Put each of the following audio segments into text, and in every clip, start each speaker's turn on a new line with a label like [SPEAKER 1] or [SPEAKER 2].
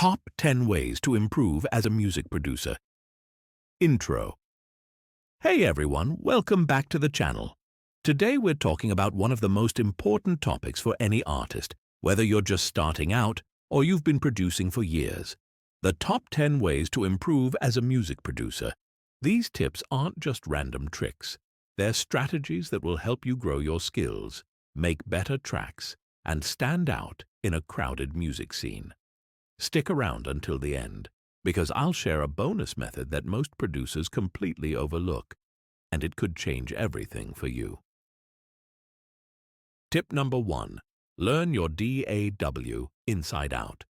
[SPEAKER 1] Top 10 Ways to Improve as a Music Producer. Intro. Hey everyone, welcome back to the channel. Today we're talking about one of the most important topics for any artist, whether you're just starting out or you've been producing for years. The top 10 ways to improve as a music producer. These tips aren't just random tricks. They're strategies that will help you grow your skills, make better tracks, and stand out in a crowded music scene. Stick around until the end, because I'll share a bonus method that most producers completely overlook, and it could change everything for you. Tip number 1. Learn your DAW inside out.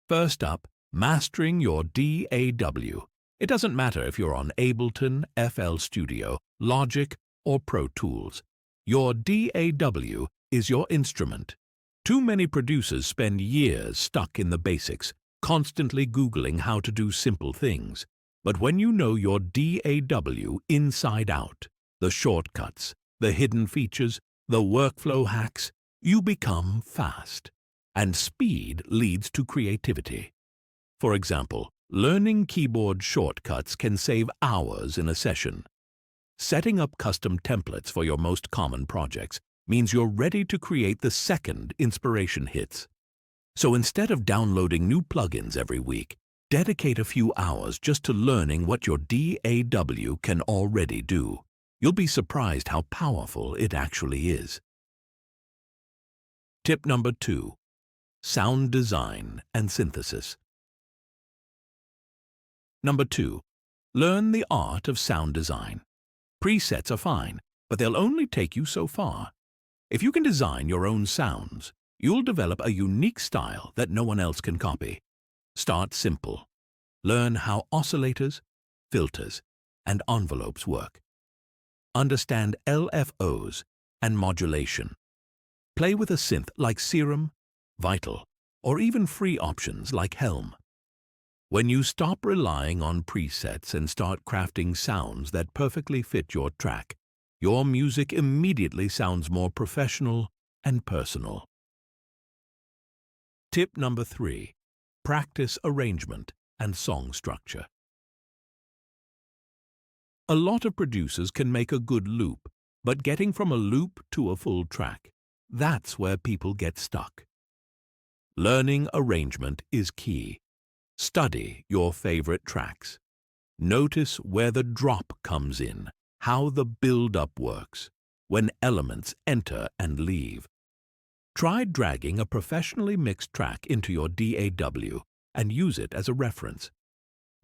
[SPEAKER 1] First up, mastering your DAW. It doesn't matter if you're on Ableton, FL Studio, Logic, or Pro Tools. Your DAW is your instrument. Too many producers spend years stuck in the basics, constantly Googling how to do simple things. But when you know your DAW inside out, the shortcuts, the hidden features, the workflow hacks, you become fast. And speed leads to creativity. For example, learning keyboard shortcuts can save hours in a session. Setting up custom templates for your most common projects means you're ready to create the second inspiration hits. So instead of downloading new plugins every week, dedicate a few hours just to learning what your DAW can already do. You'll be surprised how powerful it actually is. Tip number 2. Sound design and synthesis. Number 2. Learn the art of sound design. Presets are fine, but they'll only take you so far. If you can design your own sounds, you'll develop a unique style that no one else can copy. Start simple. Learn how oscillators, filters, and envelopes work. Understand LFOs and modulation. Play with a synth like Serum, Vital, or even free options like Helm. When you stop relying on presets and start crafting sounds that perfectly fit your track, your music immediately sounds more professional and personal. Tip number 3. Practice arrangement and song structure. A lot of producers can make a good loop, but getting from a loop to a full track, that's where people get stuck. Learning arrangement is key. Study your favorite tracks. Notice where the drop comes in, how the build-up works, when elements enter and leave. Try dragging a professionally mixed track into your DAW and use it as a reference.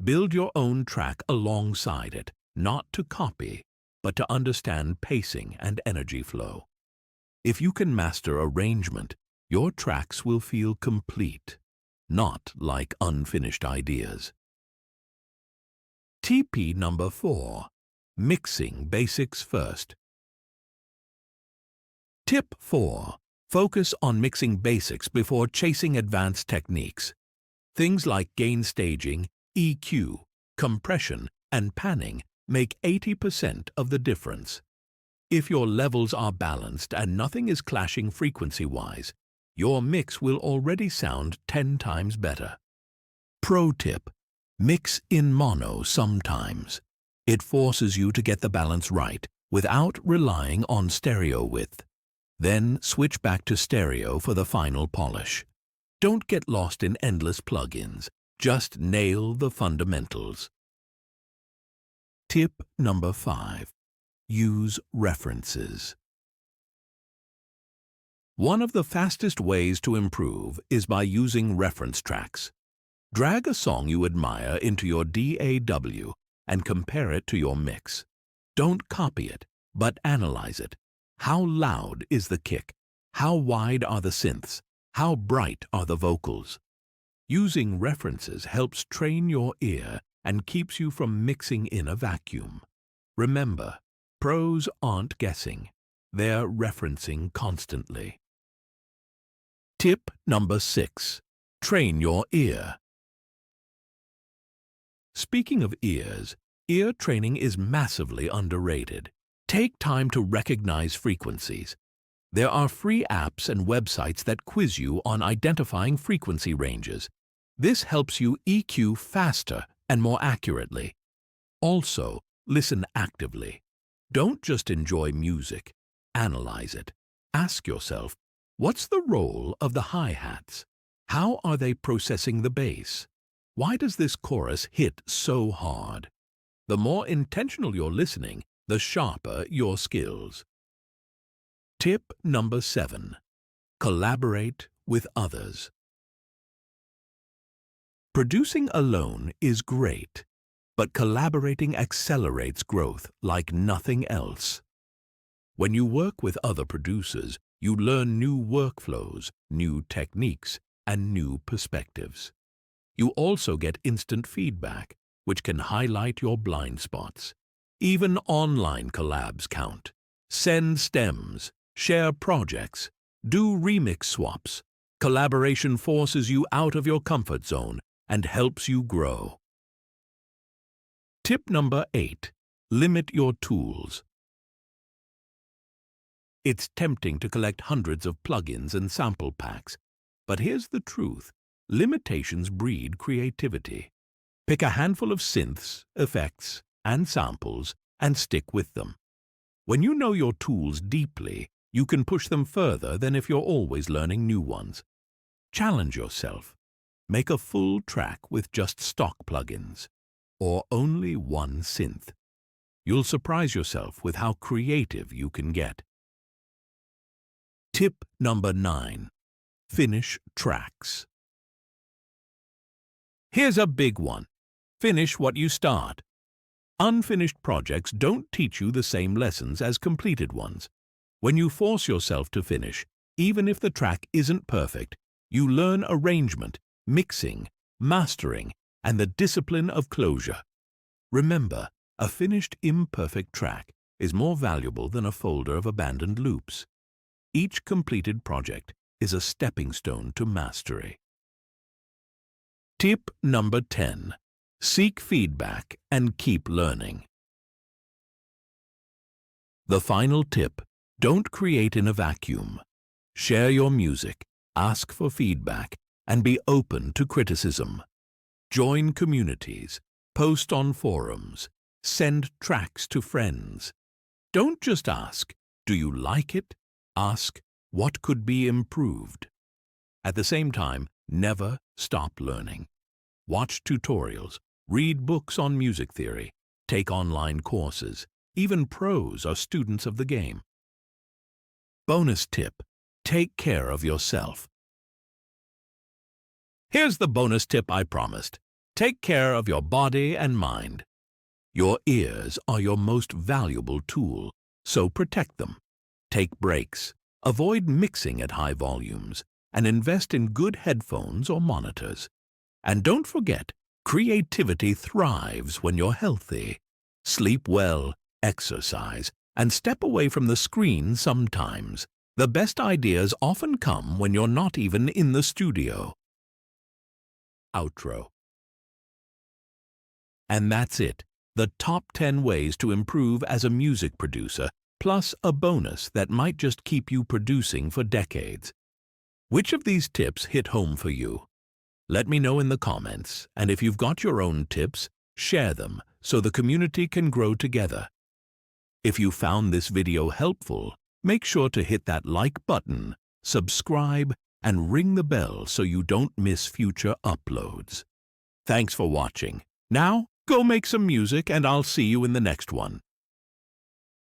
[SPEAKER 1] Build your own track alongside it, not to copy, but to understand pacing and energy flow. If you can master arrangement, your tracks will feel complete, not like unfinished ideas. TP number 4. Mixing basics first. Tip 4. Focus on mixing basics before chasing advanced techniques. Things like gain staging, EQ, compression, and panning make 80% of the difference. If your levels are balanced and nothing is clashing frequency-wise, your mix will already sound 10 times better. Pro tip: mix in mono sometimes. It forces you to get the balance right without relying on stereo width. Then switch back to stereo for the final polish. Don't get lost in endless plugins. Just nail the fundamentals. Tip number 5. Use references. One of the fastest ways to improve is by using reference tracks. Drag a song you admire into your DAW and compare it to your mix. Don't copy it, but analyze it. How loud is the kick? How wide are the synths? How bright are the vocals? Using references helps train your ear and keeps you from mixing in a vacuum. Remember, pros aren't guessing. They're referencing constantly. Tip number 6. Train your ear. Speaking of ears, ear training is massively underrated. Take time to recognize frequencies. There are free apps and websites that quiz you on identifying frequency ranges. This helps you EQ faster and more accurately. Also, listen actively. Don't just enjoy music. Analyze it. Ask yourself, what's the role of the hi-hats? How are they processing the bass? Why does this chorus hit so hard? The more intentional you're listening, the sharper your skills. Tip number 7. Collaborate with others. Producing alone is great, but collaborating accelerates growth like nothing else. When you work with other producers, you learn new workflows, new techniques, and new perspectives. You also get instant feedback, which can highlight your blind spots. Even online collabs count. Send stems, share projects, do remix swaps. Collaboration forces you out of your comfort zone and helps you grow. Tip number 8. Limit your tools. It's tempting to collect hundreds of plugins and sample packs, but here's the truth. Limitations breed creativity. Pick a handful of synths, effects, and samples and stick with them. When you know your tools deeply, you can push them further than if you're always learning new ones. Challenge yourself. Make a full track with just stock plugins, or only one synth. You'll surprise yourself with how creative you can get. Tip number 9. Finish tracks. Here's a big one. Finish what you start. Unfinished projects don't teach you the same lessons as completed ones. When you force yourself to finish, even if the track isn't perfect, you learn arrangement, mixing, mastering, and the discipline of closure. Remember, a finished imperfect track is more valuable than a folder of abandoned loops. Each completed project is a stepping stone to mastery. Tip number 10. Seek feedback and keep learning. The final tip: don't create in a vacuum. Share your music, ask for feedback, and be open to criticism. Join communities, post on forums, send tracks to friends. Don't just ask, "Do you like it?" Ask, "What could be improved?" At the same time, never stop learning. Watch tutorials, read books on music theory, take online courses. Even pros are students of the game. Bonus tip: take care of yourself. Here's the bonus tip I promised. Take care of your body and mind. Your ears are your most valuable tool, so protect them. Take breaks, avoid mixing at high volumes, and invest in good headphones or monitors. And don't forget, creativity thrives when you're healthy. Sleep well, exercise, and step away from the screen sometimes. The best ideas often come when you're not even in the studio. Outro. And that's it. The top 10 ways to improve as a music producer, plus a bonus that might just keep you producing for decades. Which of these tips hit home for you? Let me know in the comments, and if you've got your own tips, share them so the community can grow together. If you found this video helpful, make sure to hit that like button, subscribe, and ring the bell so you don't miss future uploads. Thanks for watching. Now, go make some music and I'll see you in the next one.